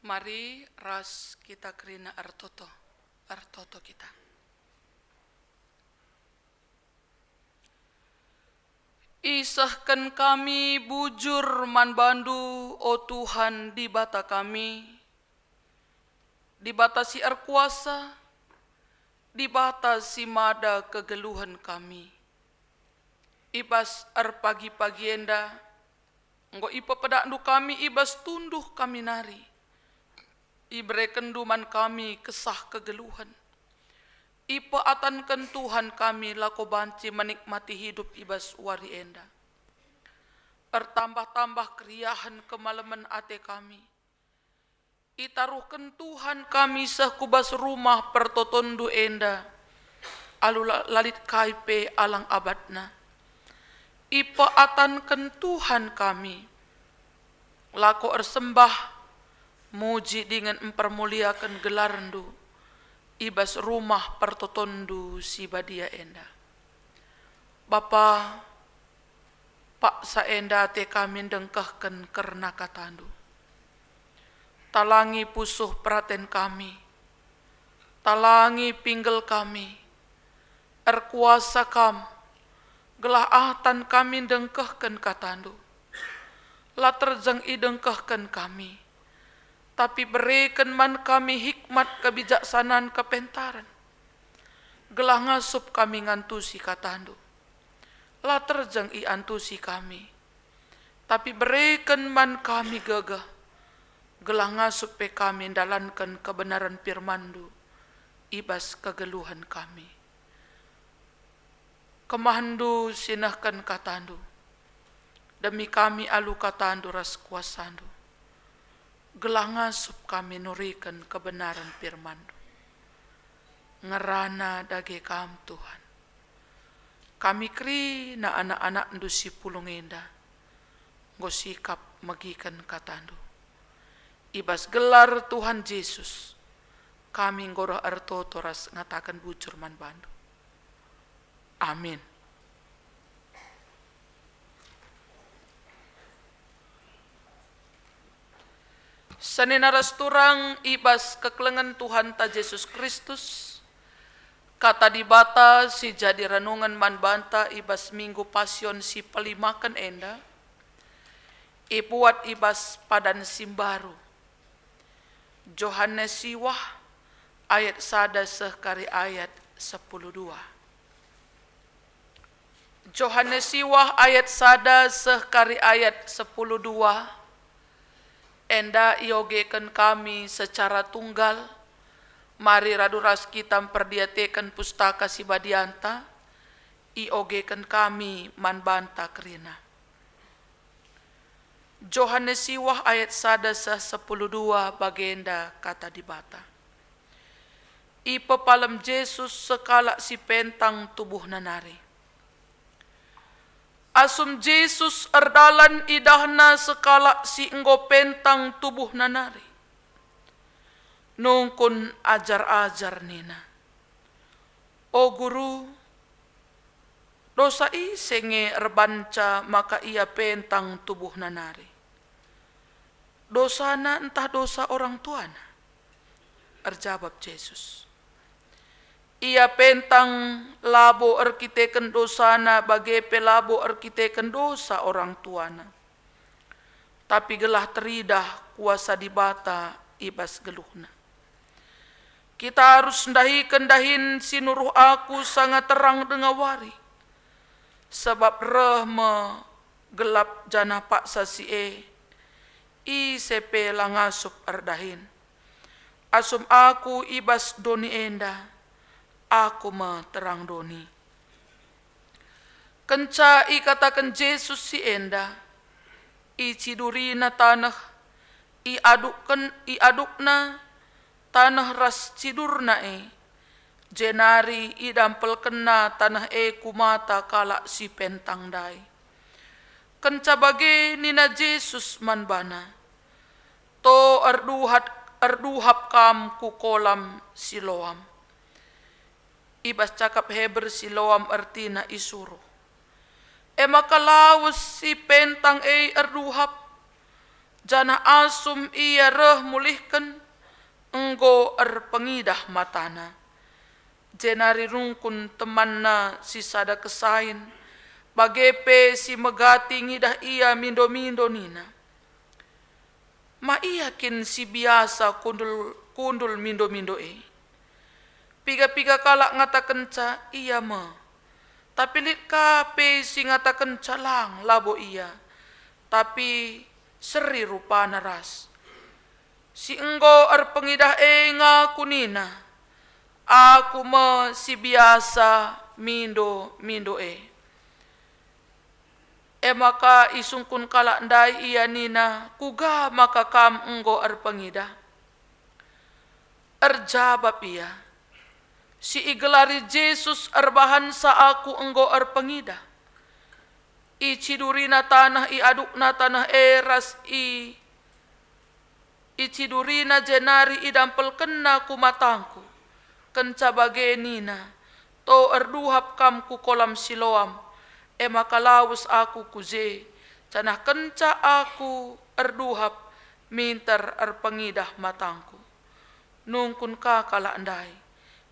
Mari ras kita kerina artoto kita. Isahkan kami bujur man bandu, o Tuhan, di bata kami, di bata si arkuasa, di bata si mada kegeluhan kami. Ibas pagi-pagi enda, nggo ipa pedakdu kami ibas tunduh kami nari. Ibre kenduman kami kesah kegeluhan. Ipa atankan Tuhan kami lako banci menikmati hidup ibas wari enda. Bertambah-tambah keriahan kemalaman ate kami. Itaruhkan Tuhan kami sahkubas rumah pertotondu enda. Alu lalit kaipe alang abadna. Ipa atankan Tuhan kami. Lako ersembah muji dengan mempermuliakan gelarndu ibas rumah pertotondu si badia enda. Bapa, Pak saenda te kami dengkahkan karena katandu. Talangi pusuh peraten kami, talangi pinggel kami, erkuasa kam, gelah ahtan kami dengkahkan katandu. Laterjang idengkahkan kami, tapi berikan man kami hikmat kebijaksanaan kepentaran. Gelah ngasup kami ngantusi katandu. Laterjang i antusi kami, tapi berikan man kami gagah. Gelah ngasup pe kami dalankan kebenaran firmandu, ibas kegeluhan kami. Kemahandu sinahkan katandu, demi kami alu katandu ras kuasandu. Gelah ngasup kami nurikan kebenaran firman-Mu. Ngerana dage kam Tuhan. Kami kri na anak-anak ndu si pulung enda. Ngosikap magikan katandu. Ibas gelar Tuhan Yesus. Kami ngoro artoto ras ngatakan bujur man bandu. Amin. Saninaras turang ibas keklengan Tuhan ta Yesus Kristus. Kata di bata si jadi renungan man banta ibas minggu pasion si pelimakan enda. Ibuat ibas padan simbaru. Johannes siwah ayat sada sekari ayat 12. Johannes siwah ayat sada sekari ayat 12. Enda iogekan kami secara tunggal. Mari raduras kita memperdiatekan pustaka si badianta. Iogekan kami man banta kerina. Johannes siwah ayat sada sah 12 bagenda kata di bata. Ipa palam Yesus sekala si pentang tubuh nanari. Asum Yesus erdalan idahna sekala si enggo pentang tubuh nanari. Nungkun ajar-ajar nina. O guru, dosa i senge erbanca maka ia pentang tubuh nanari. Dosana entah dosa orang tuana. Erjawab Yesus. Ia pentang labo erkiteken dosana bagai pelabo erkiteken dosa orang tuana. Tapi gelah teridah kuasa di bata ibas geluhna. Kita harus ndahin sinuruh aku sangat terang dengawari. Sebab rehme gelap jana paksa si i sepe langasup erdahin. Asum aku ibas doni enda. Aku ma terang doni. Kenca i katakan Yesus si enda. I cidurina tanah. I adukna tanah ras cidurna Jenari i dampel kena tanah kumata kalak si pentang dai. Kenca bage nina Yesus man bana. To erduhap kam ku kolam Siloam. Ibas cakap Heber Siloam artina isuruh. Maka lawas si pentang erduhap. Jana asum ia reh mulihkan, enggo pengidah matana. Jenari rungkun temanna si sada kesain, bagepe si megati ngidah ia mindo-mindo nina. Ma iakin si biasa kundul mindo-mindo Piga-piga kalak ngata kenca iya ma. Tapi lit kape si ngata kenca lang labo iya. Tapi seri rupa naras. Si enggo pengidah nga kunina. Aku me si biasa mindo maka isungkun kalak ndai iya nina kuga maka kam enggo pengida. Jawab iya. Si igelari Jesus bahan sa aku enggo pengida. Icidurina tanah adukna tanah eras icidurina jenari idampel kena ku matangku. Kenca bagenina, to erduhap kam ku kolam Siloam, maka lawus aku kuze, canah kenca aku erduhap, minter pengidah matangku. Nungkun ka kala andai,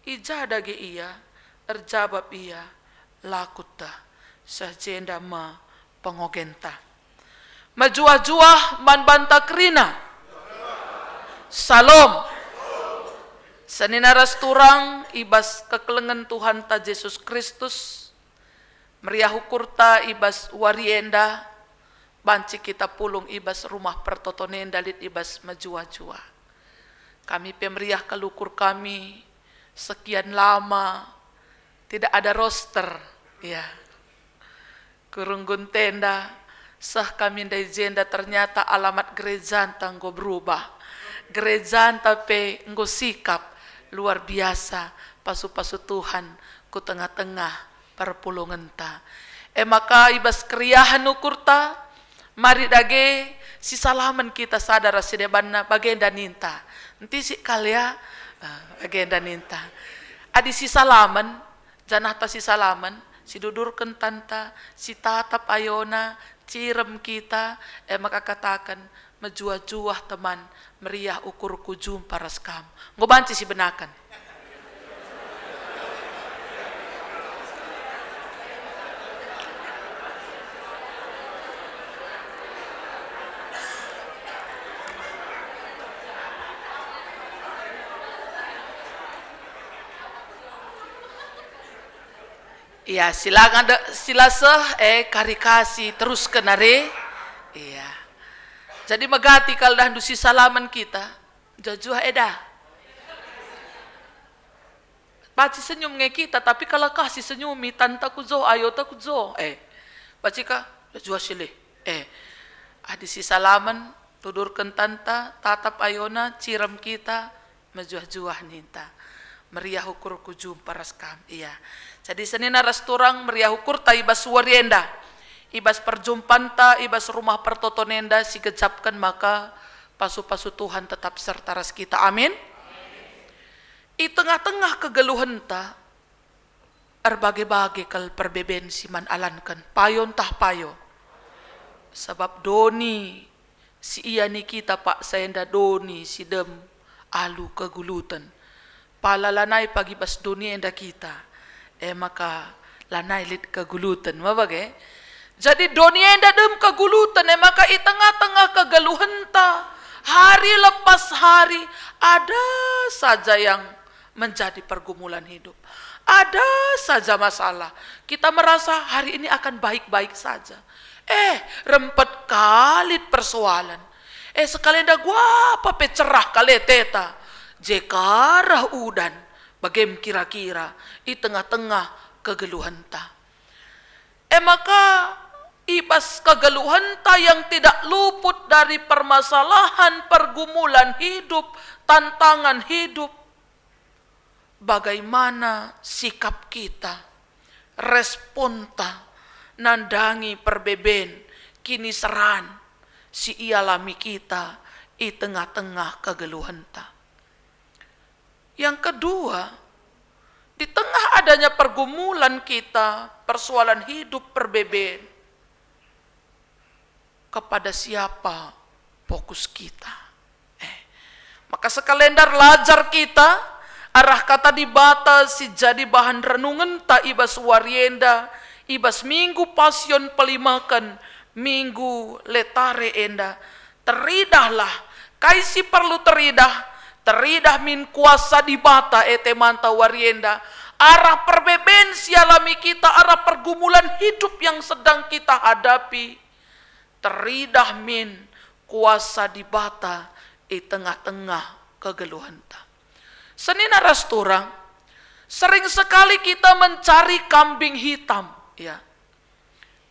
ijadage iya, jawab iya, lakutta, sajenda ma pengogenta. Majuah-juah man banta krina. Salom. Saninaras turang ibas kekelengan Tuhan ta Yesus Kristus, meriah hukurta ibas warienda, banci kita pulung ibas rumah pertotonen dalit ibas majua-jua. Kami pemeriah kelukur kami sekian lama, tidak ada roster, ya. Kurunggun tenda, sah kami dari jenda ternyata alamat gereja tanggo berubah. Gereja tapi nggo sikap luar biasa pasu-pasu Tuhan ku tengah-tengah perpulungan ta. Maka ibas kriahan ukurta mari dage si salaman kita sadar si debanna bagenda ninta. Nanti si kalia bagenda ninta. Adi si salaman janata si salaman si dudurken tanta si tatap ayona cirem kita maka katakan menjuah-juah teman meriah ukur kujum paras kam. Ngobanci si benakan. Iya, silakan sila karikasi terus kenare. Iya. Jadi megati kalau dah dusi salaman kita, jajuah edah. Baci senyum nge kita, tapi kalau kasih senyumi tanta kuzo, ayo ta kuzo. Baci ka jajuah silih. Adi si salaman tudurkan tanta, tatap ayona, ciram kita, mejuah-juah ninta. Meriah ukur kujum paras kam. Iya. Jadi senina restorang meriah ukur ta ibas warienda. Ibas perjumpanta, ibas rumah pertotonenda si gecapkan maka pasu-pasu Tuhan tetap serta ras kita. Amin. I tengah-tengah kegeluhan ta erbage-bage kal perbeben si man alankan payon tah payo. Sebab doni si iya ni kita pak sayenda doni si dem alu kegulutan. Pala lanai pagi bas doni enda kita. Maka lanai lit kegulutan. Mabage? Jadi dunia enda dem kegulutan, maka i tengah-tengah kegeluhan ta, hari lepas hari ada saja yang menjadi pergumulan hidup. Ada saja masalah. Kita merasa hari ini akan baik-baik saja. Rempet kalit persoalan. Sekalian dah gua apa cerah kali teta. Jekarah udan. Bagaim kira-kira i tengah-tengah kegeluhan ta. Maka ibas kegeluhan ta yang tidak luput dari permasalahan, pergumulan hidup, tantangan hidup. Bagaimana sikap kita, respon ta, nandangi perbeben, kini seran, si ialami kita, i tengah-tengah kegeluhan ta. Yang kedua, di tengah adanya pergumulan kita, persoalan hidup perbeben, kepada siapa fokus kita. Maka sekalendar lajar kita, arah kata di bata si jadi bahan renungan ta ibas warienda, ibas minggu pasion pelimakan, minggu letare enda. Teridahlah, kaisi perlu teridah min kuasa di bata manta warienda. Arah perbeben sialami kita, arah pergumulan hidup yang sedang kita hadapi. Teridah min kuasa di bata tengah-tengah kegeluhan ta. Senina rasturang, sering sekali kita mencari kambing hitam, ya.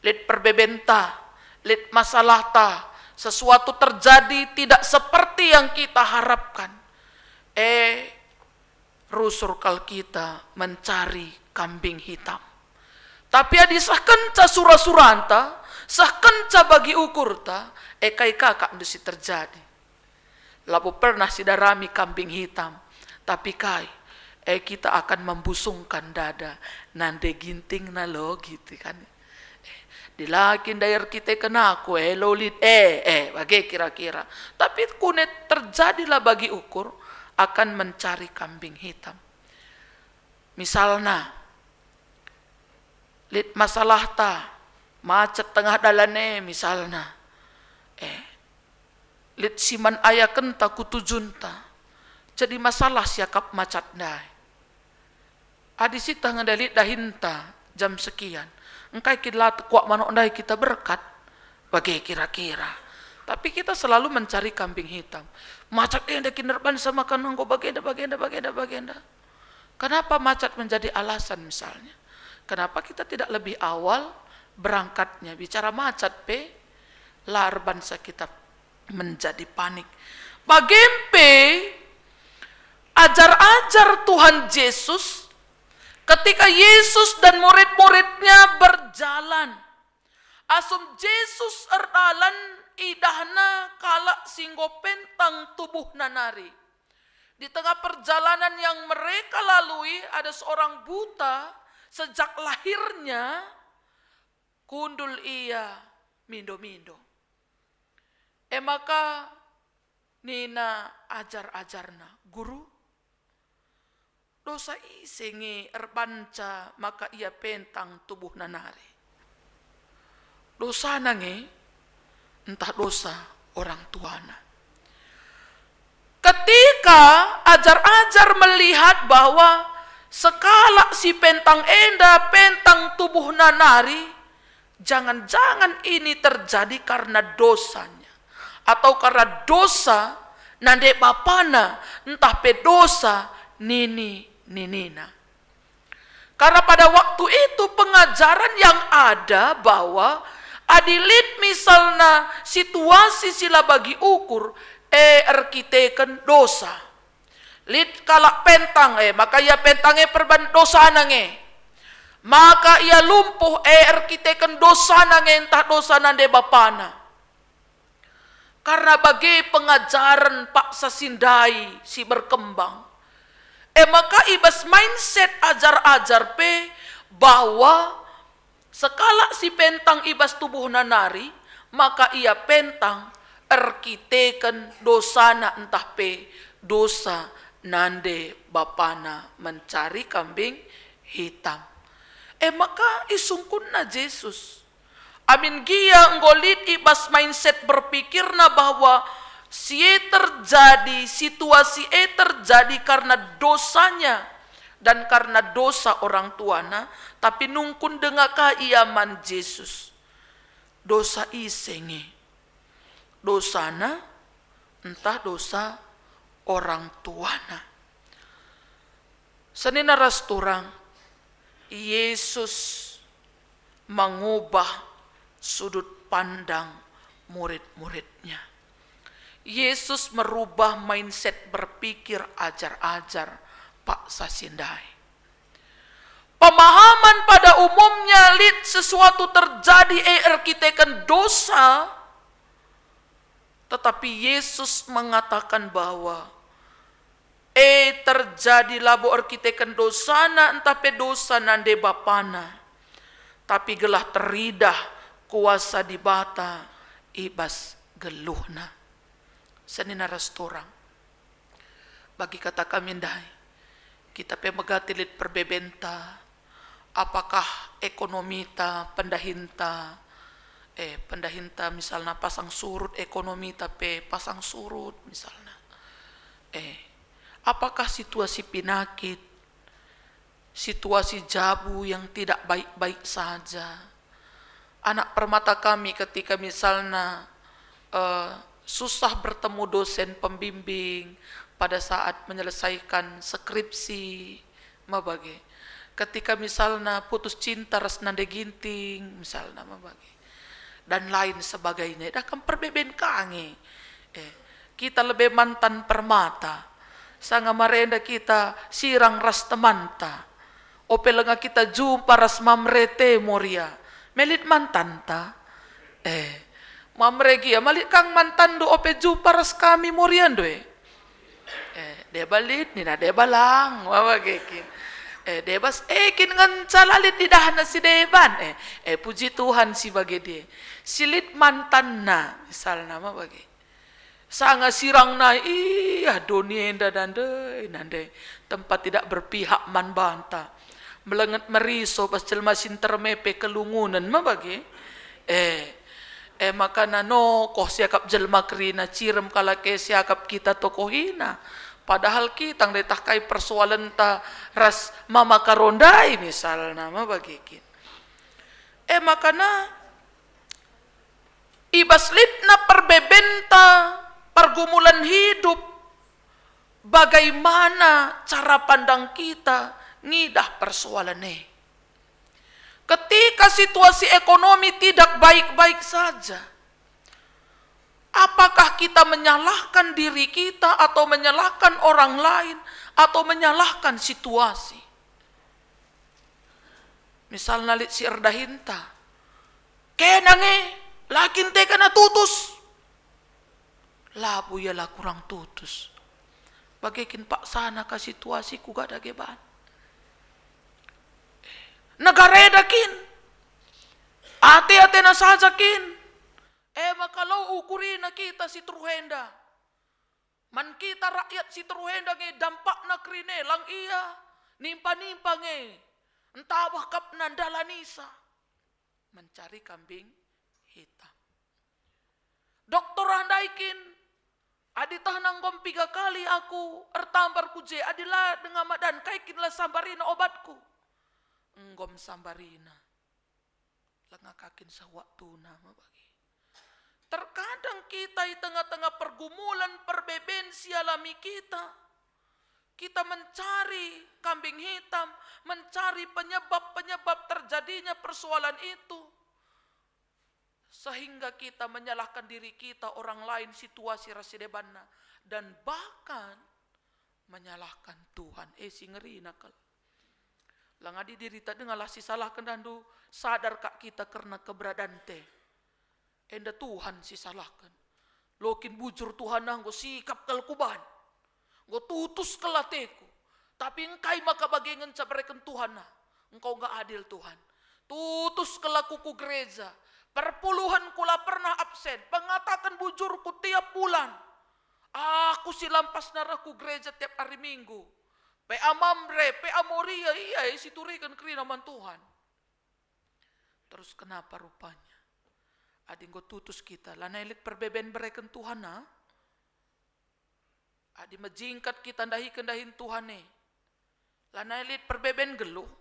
Lid perbebenta, lid masalah ta, sesuatu terjadi tidak seperti yang kita harapkan. Rusur kal kita mencari kambing hitam. Tapi adi sah kenca surah-suranta, sah kenca bagi ukur ta, kai kakak desi terjadi. Lalu pernah sidarami kambing hitam, tapi kai, kita akan membusungkan dada, nande ginting na lo gitu kan. Dilakin daer kita kena aku lolit bagai kira-kira. Tapi kunet terjadilah bagi ukur akan mencari kambing hitam. Misalnya lit masalah ta macet tengah dalane misalnya. Lit siman ayah kenta kutujunta. Jadi masalah siakap macet dai. Adisita ngedalit dahinta jam sekian. Engkai kita kuat manok dai kita berkat. Bagai kira-kira. Tapi kita selalu mencari kambing hitam. Macet enda kinerban sama kanongko bagenda. Kenapa macet menjadi alasan misalnya? Kenapa kita tidak lebih awal berangkatnya? Bicara macet lar bangsa kita menjadi panik. Bagempe ajar-ajar Tuhan Yesus ketika Yesus dan murid-muridnya berjalan. Asum Yesus erdalan idahna kalak singgo pentang tubuh nanari. Di tengah perjalanan yang mereka lalui ada seorang buta sejak lahirnya kundul ia mindo-mindo. Maka nina ajar-ajarna guru dosa isengi erbanca maka ia pentang tubuh nanari. Dosa nange entah dosa orang tuana. Ketika ajar-ajar melihat bahwa sekala si pentang enda, pentang tubuh nanari, jangan-jangan ini terjadi karena dosanya. Atau karena dosa nande bapana, entah pedosa ninina. Karena pada waktu itu pengajaran yang ada bahwa adilit misalnya situasi sila bagi ukur erkiteken dosa. Lit kalak pentang maka ia pentangnya perban dosa nange. Maka ia lumpuh erkiteken dosa nange entah dosa nande bapana. Karena bagi pengajaran Pak Sasindai si berkembang. Maka ibas mindset ajar-ajar bahwa sekala si pentang ibas tubuh nanari, maka ia pentang erkiteken dosana entah dosa nande bapana mencari kambing hitam. Maka isungkunna Yesus. Amin gia nggolit ibas mindset berpikirna bahwa situasi terjadi karena dosanya dan karena dosa orang tuana, tapi nungkun dengaka iaman Yesus. Dosa isenge. Dosana entah dosa orang tuana. Senina rasturang Yesus mengubah sudut pandang murid-muridnya. Yesus merubah mindset berpikir ajar-ajar Pak Sasindai. Pemahaman pada umumnya sesuatu terjadi erkiteken dosa, tetapi Yesus mengatakan bahwa terjadi labo erkiteken dosana entah dosa nande bapana, tapi gelah teridah kuasa di bata ibas geluhna. senina restoran. Bagi kata kami dai, kita pemegatilit perbebenta, apakah ekonomi ta pendahinta, pendahinta misalnya pasang surut ekonomi tapi pasang surut misalnya. Apakah situasi penyakit, situasi jabu yang tidak baik-baik saja. Anak permata kami ketika misalnya susah bertemu dosen pembimbing pada saat menyelesaikan skripsi, mabage. Ketika misalnya putus cinta resnande ginting, misalnya mabage. Dan lain sebagainya. Dah kan perbeben kange. Kita lebih mantan permata. Sanga marenda kita sirang ras temanta. Opelenga kita jumpa ras mamrete moria. Melit mantan ta. Mamregia malit kang mantan do ope jumpa ras kami morian do. Dia balit nina dia balang. Wawagekin. Debas kin ngan calalit di dahana si deban. Puji Tuhan si bagi dia. Silit mantan na misalnya nama bagi. Sanga sirang na iya donienda dande nande tempat tidak berpihak man banta. Melenget meriso pas jelma sintermepe kelungunan ma bagi. Makana no koh siakap jelma kerina cirem kalake siakap kita tokohina. Padahal kita ngetakai persoalan ta ras mama karondai misalnya nama bagikin. Makana ibaslitna perbebenta pergumulan hidup. Bagaimana cara pandang kita ngidah persoalan ketika situasi ekonomi tidak baik-baik saja, apakah kita menyalahkan diri kita atau menyalahkan orang lain atau menyalahkan situasi? Misalnya lit si erdahinta, kenange lakin te kana tutus, labu yalah kurang tutus. Bagikin pak sana ka situasi ku gak ada geban. Negara edakin, ate-ate na sajakin. Makalau ukurina kita si truhenda. Man kita rakyat si truhenda nge dampak na krine lang iya. Nimpa-nimpa nge. Entah wakap nandalanisa. Mencari kambing hitam. Doktor handaikin. Aditah nanggom 3 kali aku. Ertambar kuje adilah dengan madan. Kaikinlah sambarina obatku. Enggom sambarina. Lengakakin sewaktu nama bagi. Terkadang kita di tengah-tengah pergumulan perbebensi alami kita mencari kambing hitam, mencari penyebab-penyebab terjadinya persoalan itu. Sehingga kita menyalahkan diri kita, orang lain, situasi rasidebanna. Dan bahkan menyalahkan Tuhan. Si ngeri nakal. Langadi diri tak dengarlah si salah kendandu, sadar kak kita karena keberadaan te. Enda Tuhan si salahkan. Lokin bujur Tuhan nang go sikap kalkuban. Go tutus kelateku. Tapi engkai maka bagengan cabareken Tuhan na. Engkau enggak adil Tuhan. Tutus kelakuku gereja. Perpuluhan kula pernah absen. Pengatakan bujurku tiap bulan. Aku si lampas naraku gereja tiap hari Minggu. Pe amamre, pe amoria, iya siturikan kerinaman Tuhan. Terus kenapa rupanya? Adi go tutus kita, lana elit perbeben bereken Tuhan na. Adi majingkat kita kendahin Tuhan lana elit perbeben geluh.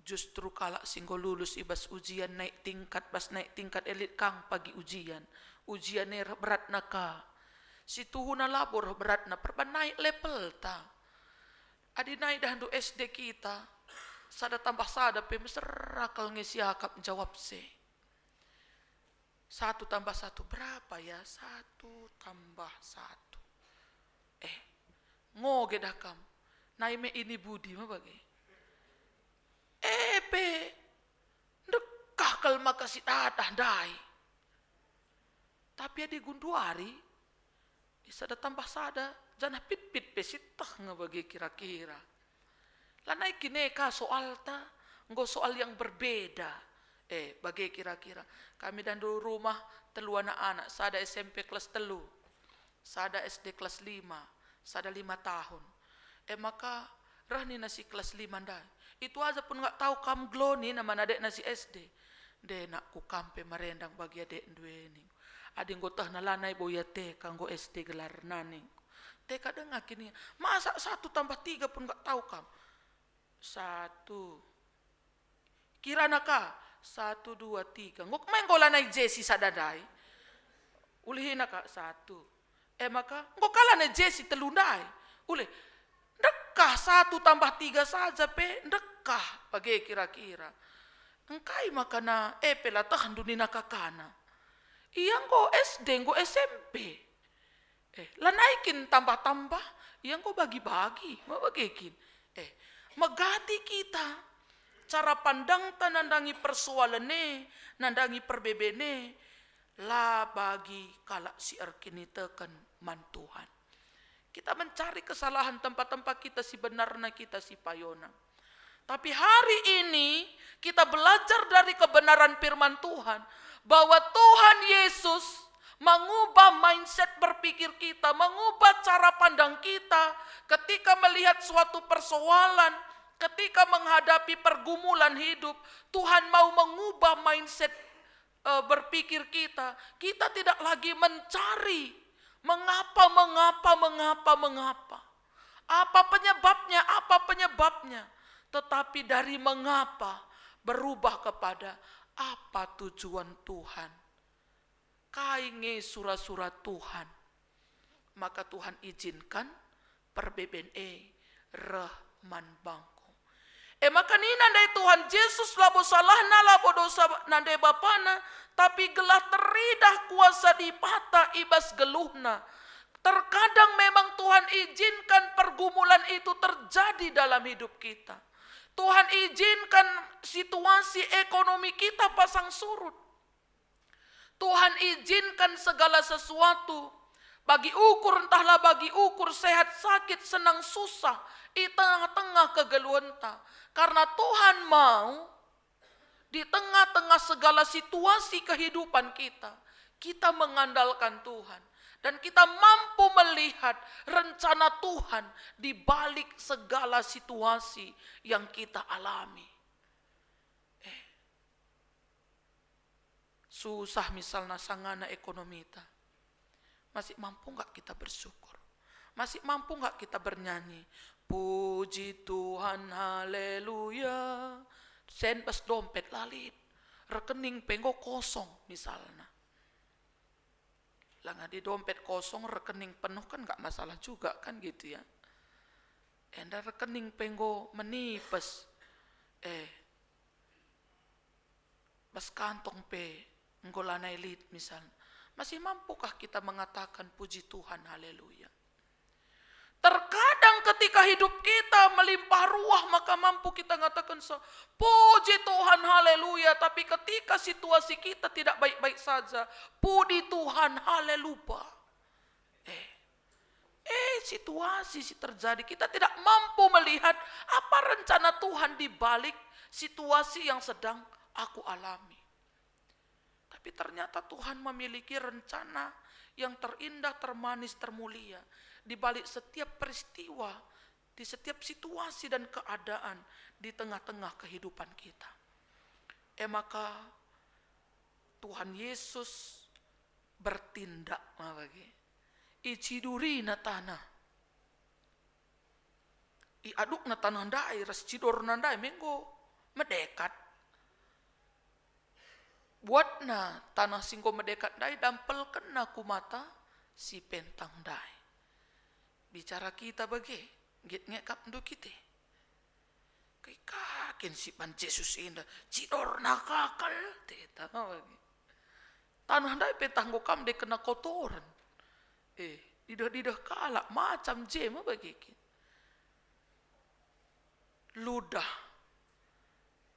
Justru kalak singgo lulus ibas ujian naik tingkat elit kang pagi ujian. Ujian berat naka. Si tuhuna labor berat na perban naik level ta. Adi naik dahandu SD kita. Sada tambah sada pe meserakal ngesiakap jawab se. 1 tambah 1 berapa ya? 1 tambah 1. Ngoge dakam. Naime ini budi mabage. Pe dekah kal makasih dadah dai. Tapi adi gunduari sada tambah sada, janah pit-pit pesitah ngabagi kira-kira. Lanai kineka soal ta, nggo soal yang berbeda. Bagi kira-kira kami dan dulu rumah telu anak-anak, sada SMP kelas telu, sada SD kelas 5, sada 5 tahun. Maka rahni nasi kelas 5 ndai. Itu aja pun nggak tahu kam gloni nama adek nasi SD. De nak ku kampe marendang bagi adek dueni. Ade ngotah nalanai boya te kanggo SD gelar nani. Te kadang kini masa 1 tambah 3 pun nggak tahu kam. 1 kira naka 1 2 3. Ngok main golanai Jesi sadadai. Ulihin naka 1. Maka ngok kalanai Jesi telundai. Ulih dekah 1 tambah 3 saja pe dekah bagi kira-kira. Engkai makana pelatahan dunina kakana. Iyang go SD, go SMP. Lanaikin tambah-tambah, iyang go bagi-bagi, mabagikin. Magati kita cara pandang nandangi persoalan nandangi perbebene la bagi kalak si erkini tekan mantuhan. Kita mencari kesalahan tempat-tempat kita si benarna kita si payona. Tapi hari ini kita belajar dari kebenaran firman Tuhan bahwa Tuhan Yesus mengubah mindset berpikir kita, mengubah cara pandang kita ketika melihat suatu persoalan, ketika menghadapi pergumulan hidup. Tuhan mau mengubah mindset berpikir kita. Kita tidak lagi mencari mengapa. Apa penyebabnya? Tetapi dari mengapa berubah kepada apa tujuan Tuhan. Kainge surah-surah Tuhan. Maka Tuhan izinkan perbeben rahman bangku. Maka ni nandai Tuhan Yesus labo salahna labo dosa nandai bapana. Tapi gelah teridah kuasa di pata ibas geluhna. Terkadang memang Tuhan izinkan pergumulan itu terjadi dalam hidup kita. Tuhan izinkan situasi ekonomi kita pasang surut. Tuhan izinkan segala sesuatu. Bagi ukur, entahlah bagi ukur sehat, sakit, senang, susah. Di tengah-tengah kegeluhan. Karena Tuhan mau di tengah-tengah segala situasi kehidupan kita. Kita mengandalkan Tuhan. Dan kita mampu melihat rencana Tuhan di balik segala situasi yang kita alami. Susah misalnya sangana ekonomi kita. Masih mampu enggak kita bersyukur? Masih mampu enggak kita bernyanyi? Puji Tuhan, haleluya. Sen pas dompet lalit. Rekening penggo kosong misalnya. Lah di dompet kosong, rekening penuh kan enggak masalah juga kan gitu ya. Enda rekening penggo menipes. Pas kantong pe nggolanai lit misalnya. Masih mampukah kita mengatakan puji Tuhan, haleluya? Terkadang ketika hidup kita melimpah ruah, maka mampu kita mengatakan puji Tuhan, haleluya. Tapi ketika situasi kita tidak baik-baik saja, puji Tuhan, haleluya. Situasi terjadi, kita tidak mampu melihat apa rencana Tuhan di balik situasi yang sedang aku alami. Tapi ternyata Tuhan memiliki rencana yang terindah, termanis, termulia. Di balik setiap peristiwa, di setiap situasi dan keadaan di tengah-tengah kehidupan kita. Maka Tuhan Yesus bertindak bagi iciduri na tanah. Iaduk na tanah ndai, ras cidor nandai menggo mendekat. Buat na tanah singko mendekat dai dampel kena ku mata si pentang dai. Bicara kita bagi git ngekap ndo kita. Kai kaken si pan Yesus inda cidor nakakal teta bagi. Tanah dai petang go kam de kena kotoran. Didah kalak macam jema bagi kita. Ludah.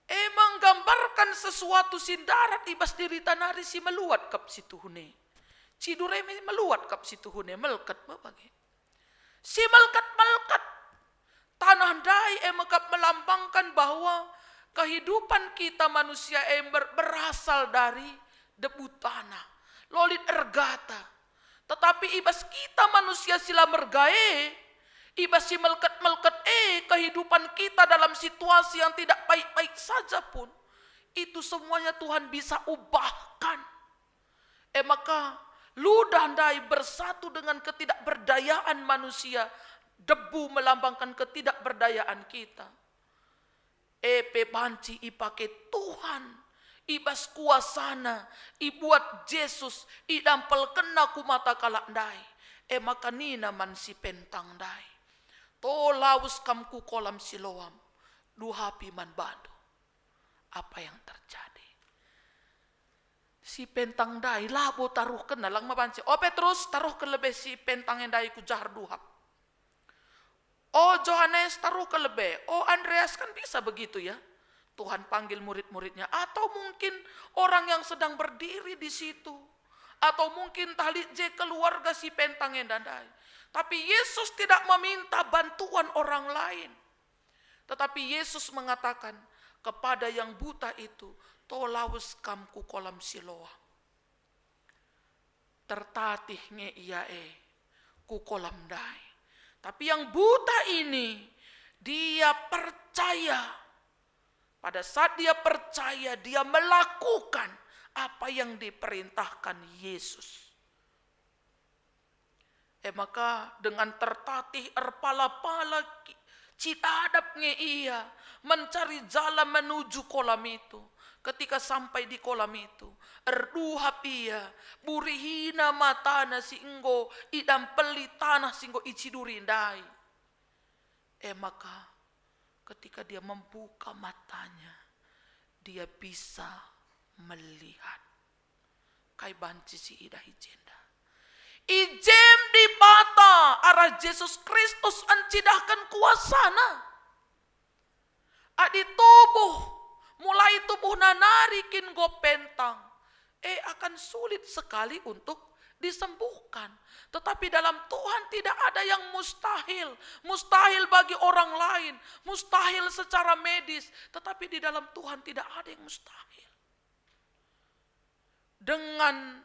Menggambarkan sesuatu sindarat ibas diri tanari si meluat kap situ hune. Cidure meluat kap situ hune melkat bagi. Si melkat tanah dai mekap melambangkan bahwa kehidupan kita manusia ember berasal dari debu tanah, lolit ergata. Tetapi ibas kita manusia sila mergae, ibas si melket-melket kehidupan kita dalam situasi yang tidak baik-baik saja pun, itu semuanya Tuhan bisa ubahkan. Maka ludah ndai bersatu dengan ketidakberdayaan manusia, debu melambangkan ketidakberdayaan kita. Epe banci ipake Tuhan, ibas kuasana, ibuat Yesus, idampel kena ku mata kalak dai. Maka nina man si pentang dai. To laus kamku kolam Siloam, duhapi man bado. Apa yang terjadi? Si pentang dai labo taruh kena lang mabanci. O Petrus taruh ke lebih si pentang yang dai ku jahar duhap. O Johannes taruh ke lebih. O Andreas, kan bisa begitu ya. Tuhan panggil murid-muridnya, atau mungkin orang yang sedang berdiri di situ, atau mungkin tali je keluarga si pentang yang dandai. Tapi Yesus tidak meminta bantuan orang lain, tetapi Yesus mengatakan kepada yang buta itu, tolawus kamku kolam Siloam, tertatih nge iae ku kolam dai. Tapi yang buta ini dia percaya. Pada saat dia percaya, dia melakukan apa yang diperintahkan Yesus. Maka dengan tertatih erpala-pala citadap nge ia mencari jalan menuju kolam itu. Ketika sampai di kolam itu, erduhap ia, burihina matana singgo idam peli tanah singgo icidurindai. Maka ketika dia membuka matanya, dia bisa melihat. Kai banci si ida hijenda. Ijem di bata arah Yesus Kristus encidahkan kuasana. Adi tubuh, mulai tubuh nanarikin go pentang. Akan sulit sekali untuk disembuhkan. Tetapi dalam Tuhan tidak ada yang mustahil. Mustahil bagi orang lain, mustahil secara medis. Tetapi di dalam Tuhan tidak ada yang mustahil. Dengan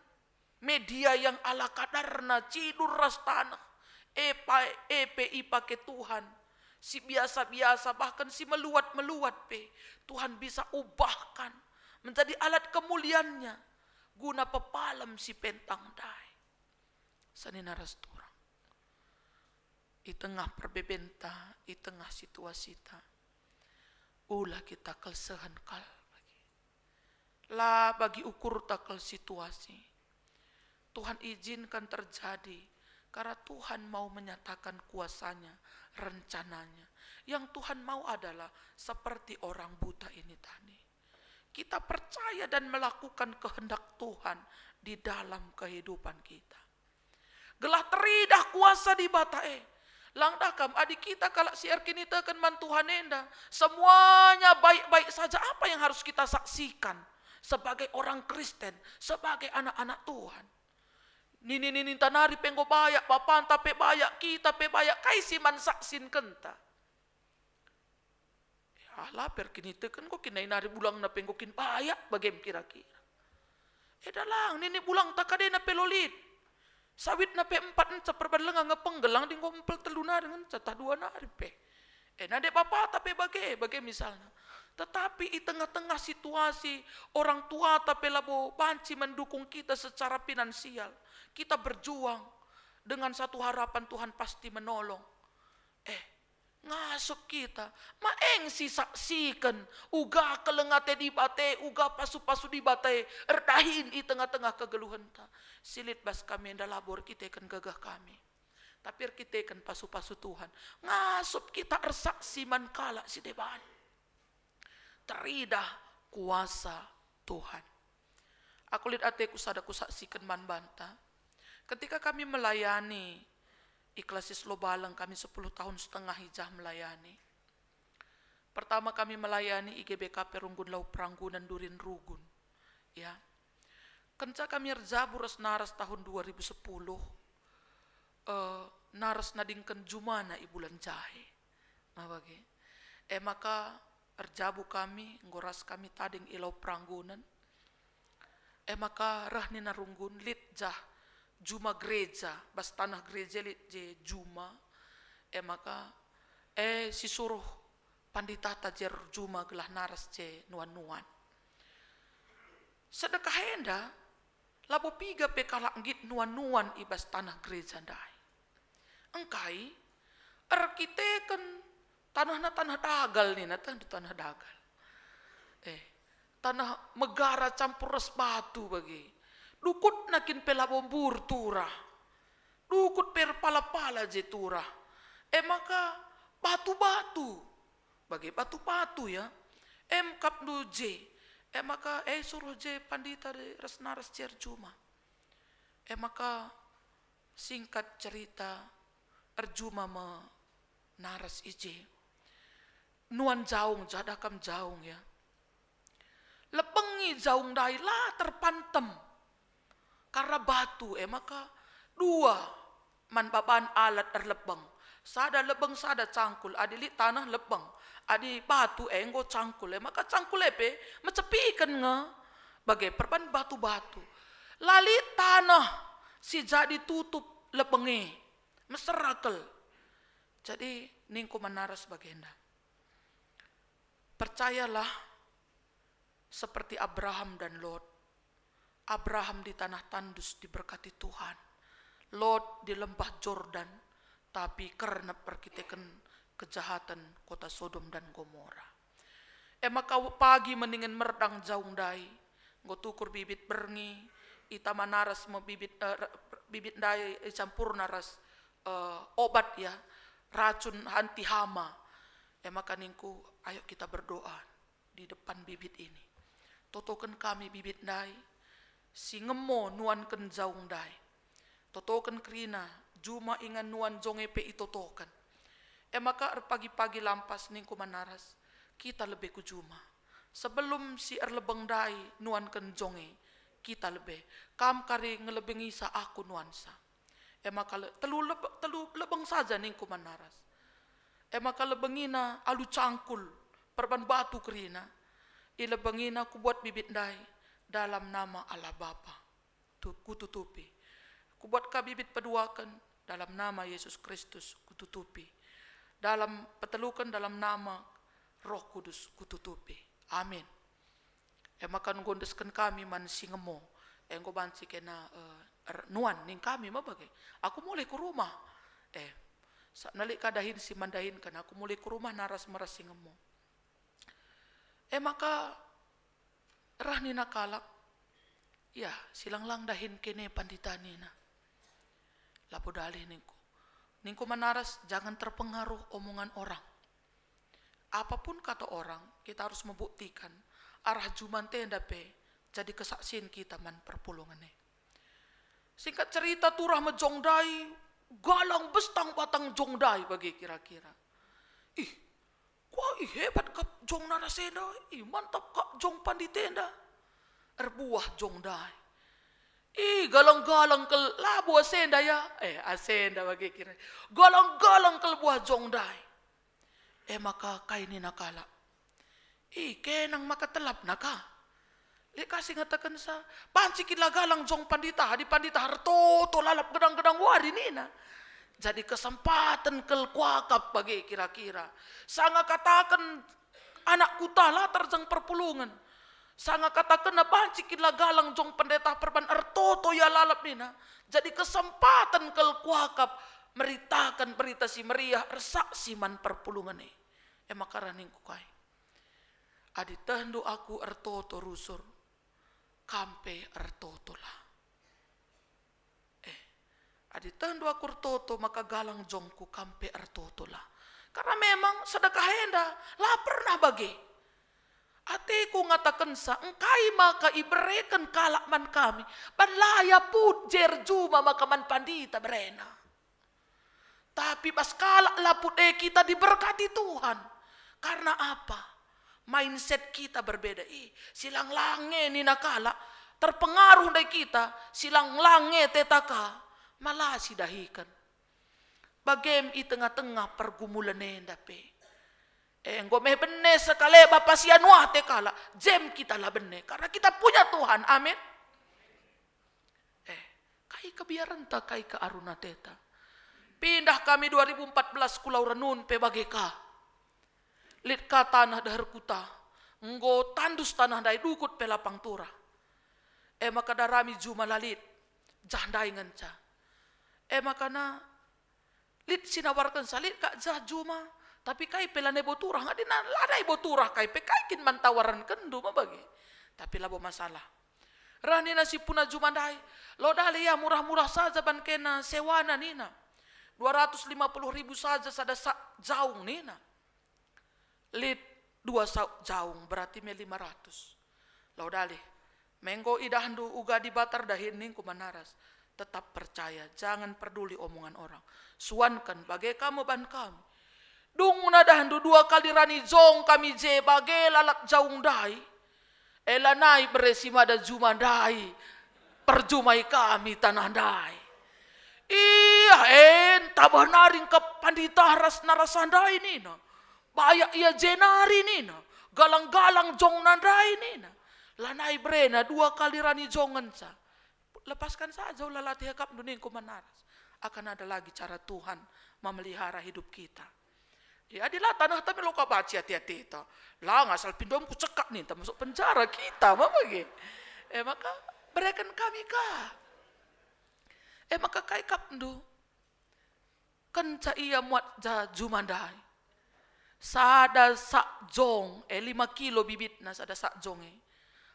media yang ala kadarna, cidur rastana, EPI pakai Tuhan. Si biasa-biasa, bahkan si meluat-meluat Tuhan bisa ubahkan menjadi alat kemuliaannya. Guna pepalam si pentang dai. Sanina rastura. Di tengah perbebenta, di tengah situasi ta. Ulah kita kelsehan kal bagi. Lah bagi ukur takal situasi. Tuhan izinkan terjadi karena Tuhan mau menyatakan kuasanya, rencananya. Yang Tuhan mau adalah seperti orang buta ini tadi. Kita percaya dan melakukan kehendak Tuhan di dalam kehidupan kita. Gelah teridah kuasa di batae. Langdakam adik kita kalau siar kini tekan man Tuhan enda. Semuanya baik-baik saja. Apa yang harus kita saksikan sebagai orang Kristen, sebagai anak-anak Tuhan? Nini tanari penggo bayak, papanta pe bayak, kita pe bayak, kaisi man saksin kenta. Alah perkini tekan kok kinai nari bulang na penggokin bayak bagem kira-kira. Dalang nini bulang takade na pelolit. Sawit na pe 4 seperbalenga ngepenggelang di ngompel teluna dengan catah 2 nari pe. Nade papa tapi bagai misalnya. Tetapi di tengah-tengah situasi orang tua tapi labo banci mendukung kita secara finansial. Kita berjuang dengan satu harapan Tuhan pasti menolong. Ngasup kita, maeng si saksikan, uga kelengate di bate, uga pasu-pasu di bate, erdahin di tengah-tengah kegeluhan ta. Silit bas kami yang labor kita kan gagah kami. Tapi kita kan pasu-pasu Tuhan. Ngasup kita ersaksi man kala si deban. Teridah kuasa Tuhan. Aku lihat ateku sadaku saksikan man banta. Ketika kami melayani Iklasis Lobalang, kami 10 tahun setengah hijah melayani. Pertama kami melayani IGBK Perunggun Lau Pranggunan Durin Rugun. Ya. Kenca kami rjabur naras tahun 2010. Naras nadingken jumana i bulan jahe. Maka erjabu kami, ngoras kami tading ilau pranggunan. Maka rah ni narunggun lit jah juma gereja, bas tanah gereja lit je juma. Maka sisuruh pandita tajer juma gelah naras je nuan-nuan. Sedekah henda, labo piga pekalak git nuan-nuan ibas tanah gereja dai. Engkai, arkiteken tanah dagal ni, tanah dagal. Tanah megara campur res batu bagi. Dukut nakin pelabombur turah. Dukut per pala-pala je turah. Maka batu-batu. Bagi batu-batu ya. Kap du je. Maka suruh je pandita de res naras cer cuma. Maka singkat cerita erjuma me naras ije. Nuan jaung jadakam jaung ya. Lepengi jaung dai lah terpantem karena batu. Maka dua man babaan alat erlebeng. Sada lebeng sada cangkul. Adi li tanah lebeng. Adi batu enggo cangkul. Maka cangkul pe mecepikan nga. Bagai perban batu-batu. Lali tanah si jadi tutup lebengi. Meserakel. Jadi ningku menaras bagenda. Percayalah seperti Abraham dan Lot. Abraham di tanah tandus diberkati Tuhan. Lot di lembah Jordan. Tapi karena perkitekan kejahatan kota Sodom dan Gomora. Maka pagi mendingan merdang jaung dai. Ngotukur bibit berngi. Ita manaras mau bibit dai campur naras obat ya. Racun anti hama. Maka ningku ayo kita berdoa di depan bibit ini. Totokan kami bibit dai, si ngemo nuan ken jaung dai. Totokan krina, juma ingan nuan jonge pe itotokan. Maka pagi-pagi lampas ningku manaras, kita lebih ku juma. Sebelum si erlebeng dai nuan ken jonge, kita lebih. Kam kari ngelebengi sa aku nuansa. Maka telu lebeng saja ningku manaras. Maka lebengina alu cangkul, perban batu krina. Ilebengina ku buat bibit dai dalam nama Allah Bapa. Kututupi. Ku buat ka bibit peduakan dalam nama Yesus Kristus kututupi. Dalam petelukan dalam nama Roh Kudus kututupi. Amin. Maka nggondeskan kami man singemo. Engko banci kena nuan ning kami mabagai. Aku mulai ke rumah. Nalik kadahin si mandahin kan aku mulai ke rumah naras meras singemo. Maka rah nina kalak, ya silang lang dahin kene pandita nina. Lapo dalih ningku. Ningku manaras jangan terpengaruh omongan orang. Apapun kata orang, kita harus membuktikan arah juman tenda pe jadi kesaksian kita man perpulungannya. Singkat cerita turah mejongdai, galang bestang batang jongdai bagi kira-kira. Wah hebat kap jong narasenda, mantap kap jong panditenda. Erbuah jong dai. Galang-galang kel labu asenda ya. Asenda bagi kira. Galang-galang kel buah jong dai. Maka kaini nakala. Kenang maka telap naka. Kasih ngatakan sa, panci kila galang jong pandita, di pandita harto to lalap gedang-gedang wari nina. Jadi kesempatan kel kuakap bagi kira-kira. Sanga katakan anak kutala terjang perpulungan. Sanga katakan na banci kila galang jong pendeta perban ertoto ya lalap nina. Jadi kesempatan kel kuakap meritakan berita si meriah resak siman perpulungan ni. Maka raning kukai. Adi tendu aku ertoto rusur. Kampe ertoto lah. Adi tendu aku ertoto maka galang jongku kampe ertoto lah. Karena memang sedekah henda lah pernah bagi. Atiku ngatakan sa engkai maka iberikan kalakman kami. Panlaya put jerjuma maka man pandita berena. Tapi pas kalak laput kita diberkati Tuhan. Karena apa? Mindset kita berbeda. Silang lange ni nakala terpengaruh dari kita. Silang lange tetaka malah sidahikan. Bagem i tengah-tengah pergumulan nenda pe. Enggo meh benne sekali Bapak sianuah te kala. Jem kita lah benne. Karena kita punya Tuhan. Amin. Kai kebiaran ta kai ke aruna teta. Pindah kami 2014 kulau renun pe bageka. Lit ka tanah dahar kuta. Enggo tandus tanah dai dukut pe lapang tura. Maka darami juma lalit. Jandai nganca. Makana lit sinawarkan salit kak jah juma. Tapi kai pelane boturah nggak dina ladai boturah kai pe kai kin mantawaran kendu mabagi. Tapi labo masalah. Rani nasi puna jumandai. Lo dali ya murah-murah saja ban kena sewana nina. 250.000 saja sada jaung nina. Lit 2 jaung berarti me 500. Lo dali. Menggo idahandu uga di batar dahin ning kumanaras. Tetap percaya, jangan peduli omongan orang. Suankan bagai kamu ban kami. Dung nadahandu 2 kali rani jong kami je bagai lalak jaung dai. Elanai beresima da jumandai. Perjumai kami tanah dai. Iya tabah naring ke pandita ras narasandai nina. Bayak ia jenari nina. Galang-galang jong nandai nina. Lanai brena 2 kali rani jongan sa. Lepaskan saja ulalati hakap dunia kumanaras. Akan ada lagi cara Tuhan memelihara hidup kita. Ya adilah tanah tapi lo kabaci hati-hati itu. Lah ngasal pindom ku cekak nih, masuk penjara kita, apa bagi? Maka berikan kami kah? Maka kai kapndu. Kenca ia muat ja jumandai. Sada sak jong, 5 kilo bibitna sada sak jong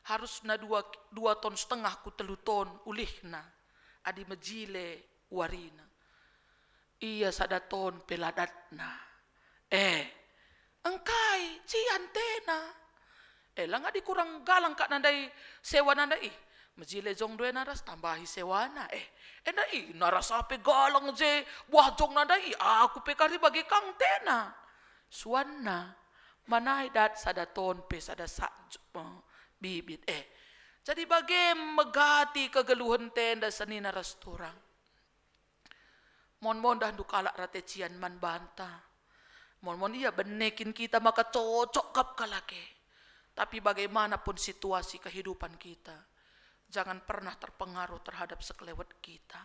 harus na 2,5 ton ku 3 ton ulihna. Adi mejile warina. Iya sada ton peladatna. Engkai ciantena. Lang adi kurang galang kak nandai sewa nandai. Mejile jong 2 naras tambahi sewana. Nai naras ape galang je buah jong nandai. Aku pekari bagi kang tena. Suanna manai dat sada ton pe sada sak bibit. Jadi bagi megati kegeluhan tenda senina restoran. Mon dah dukalak rate cian man banta. Mon iya benekin kita maka cocok kap kalake. Tapi bagaimanapun situasi kehidupan kita, jangan pernah terpengaruh terhadap sekelewat kita.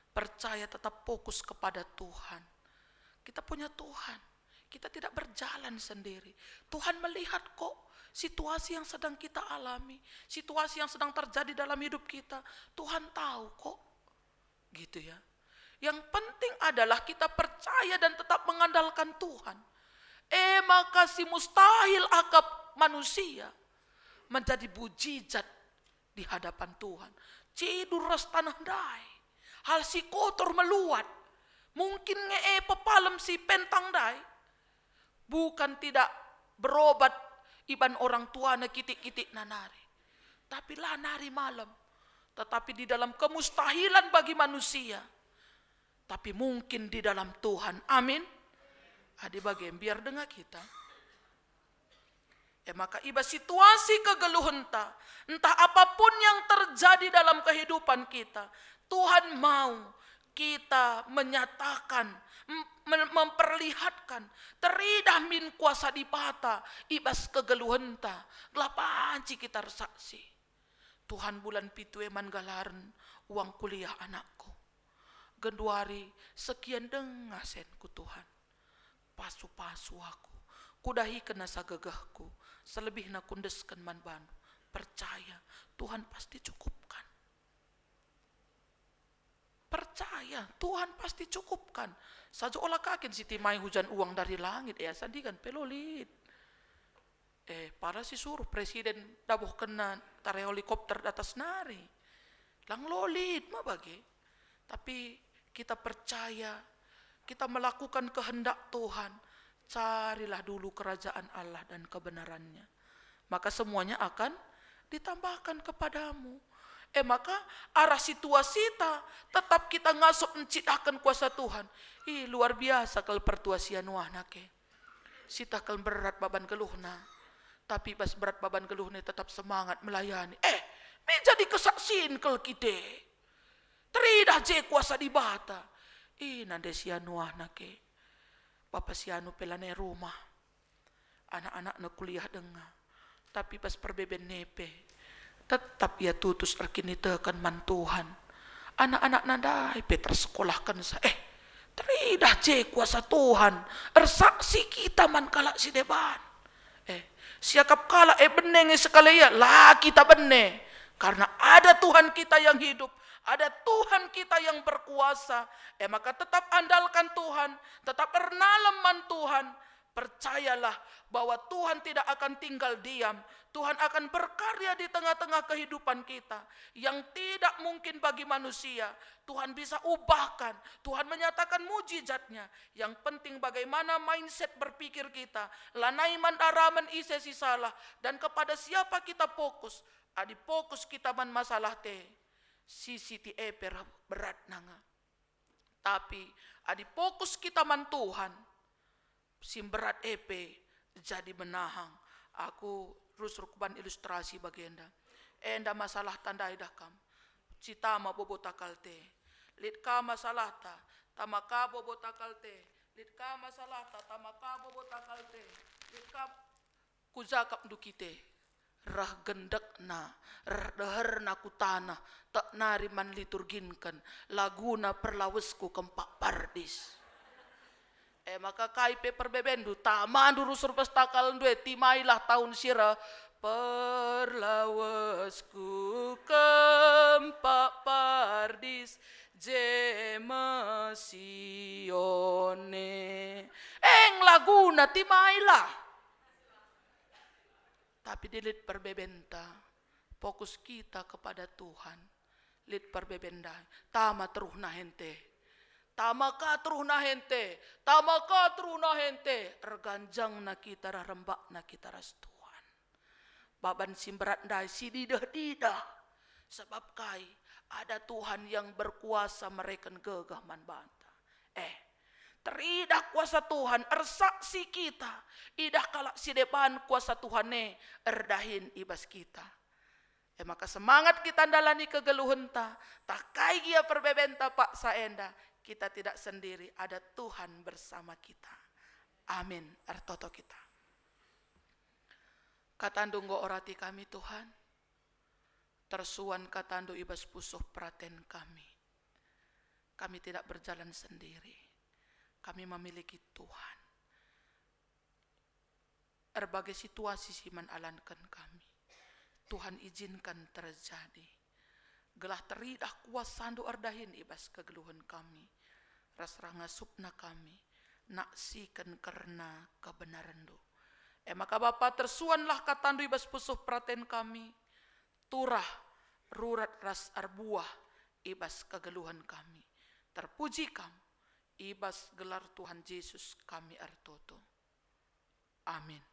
Percaya tetap fokus kepada Tuhan. Kita punya Tuhan. Kita tidak berjalan sendiri. Tuhan melihat kok situasi yang sedang kita alami, situasi yang sedang terjadi dalam hidup kita. Tuhan tahu kok. Gitu ya. Yang penting adalah kita percaya dan tetap mengandalkan Tuhan. Maka si mustahil akap manusia menjadi bujijat di hadapan Tuhan. Cidur ras tanah dai. Hal si kotor meluat. Mungkin pepalem si pentang dai. Bukan tidak berobat iban orang tua na kitik-kitik nanari. Tapi lah nari malam. Tetapi di dalam kemustahilan bagi manusia. Tapi mungkin di dalam Tuhan. Amin. Adi bagian biar dengar kita. Maka iba situasi kegeluhan entah apapun yang terjadi dalam kehidupan kita. Tuhan mau kita menyatakan, memperlihatkan teridah min kuasa dipata ibas kegeluhan gelapanci kita saksi. Tuhan bulan pitu eman galaran uang kuliah anakku. Genduari sekian dengasenku Tuhan. Pasu-pasu aku. Kudahi kena sagegahku. Selebihna kundeskan man banu. Percaya Tuhan pasti cukupkan. Percaya Tuhan pasti cukupkan. Saja olah kakin si timai hujan uang dari langit. Sandikan pelolit. Para si suruh presiden dabuh kena tare helikopter di atas nari. Lang lolit mabagi. Tapi kita percaya, kita melakukan kehendak Tuhan. Carilah dulu kerajaan Allah dan kebenarannya. Maka semuanya akan ditambahkan kepadamu. Maka arah situasi tetap kita ngasup menciptakan kuasa Tuhan. Luar biasa kalau pertuasian wahnake. Sita kalau berat baban geluhna. Tapi pas berat baban geluhna tetap semangat melayani. Menjadi kesaksian kalau kita. Teridah je kuasa di bata. Nande sianu ahnake. Bapak sianu pelane rumah. anak-anak na kuliah denga. Tapi pas perbeben nepe, tetap ia tutus arkini tekan man Tuhan. Anak-anak nadai Peter sekolahkan sa. Teridah kuasa Tuhan. Ersaksi kita man kalak si deban. Siakap kalak beneng sekali ya. Lah kita bene. Karena ada Tuhan kita yang hidup. Ada Tuhan kita yang berkuasa. Maka tetap andalkan Tuhan. Tetap ernalem man Tuhan. Percayalah bahwa Tuhan tidak akan tinggal diam. Tuhan akan berkarya di tengah-tengah kehidupan kita. Yang tidak mungkin bagi manusia, Tuhan bisa ubahkan. Tuhan menyatakan mujizatnya. Yang penting bagaimana mindset berpikir kita. Lanai mandaraman isesi salah. Dan kepada siapa kita fokus. Adi fokus kita man masalah te. Sisi ti berat nanga. Tapi adi fokus kita man Tuhan. Simberat jadi menahang. Aku terus rukuban ilustrasi bagenda. Enda masalah tanda idakam. Citama bobotakal te. Litka masalah ta. Tamaka bobotakal te. Litka masalah ta. Tamaka bobotakal te. Litka kuzakap dukite. Rah gendak na. Rah dahar na kutana. Tak nariman liturginkan. Laguna perlawesku kempak pardis. Maka kaipe perbebendu tamandu rusur pestakal due timailah tahun sira perlawasku kempak pardis jemesione laguna timailah. Tapi dilit perbebenta fokus kita kepada Tuhan. Lit perbebenda tama teruhna hente. Tamaka truhna hente, erganjang na kita rembak na kita ras Tuhan. Baban simberat dai si didah. Sebab kai ada Tuhan yang berkuasa mereka gegah man banta. Teridah kuasa Tuhan ersaksi kita. Idah kalak si depan kuasa Tuhan erdahin ibas kita. Maka semangat kita dalani kegeluhan ta. Takai gia perbebenta pak saenda. Kita tidak sendiri, ada Tuhan bersama kita. Amin. Artoto kita. Katandunggo orati kami Tuhan. Tersuan katandu ibas pusuh praten kami. Kami tidak berjalan sendiri. Kami memiliki Tuhan. Berbagai situasi siman alankan kami. Tuhan izinkan terjadi. Gelah teridah kuasandu ardahin ibas kegeluhan kami. Rasra ngasupna kami. Naksikan karena kebenaran do. Maka Bapa tersuanlah katandu ibas pusuh praten kami. Turah rurat ras arbuah ibas kegeluhan kami. Terpuji kamu. Ibas gelar Tuhan Yesus kami artoto. Amin.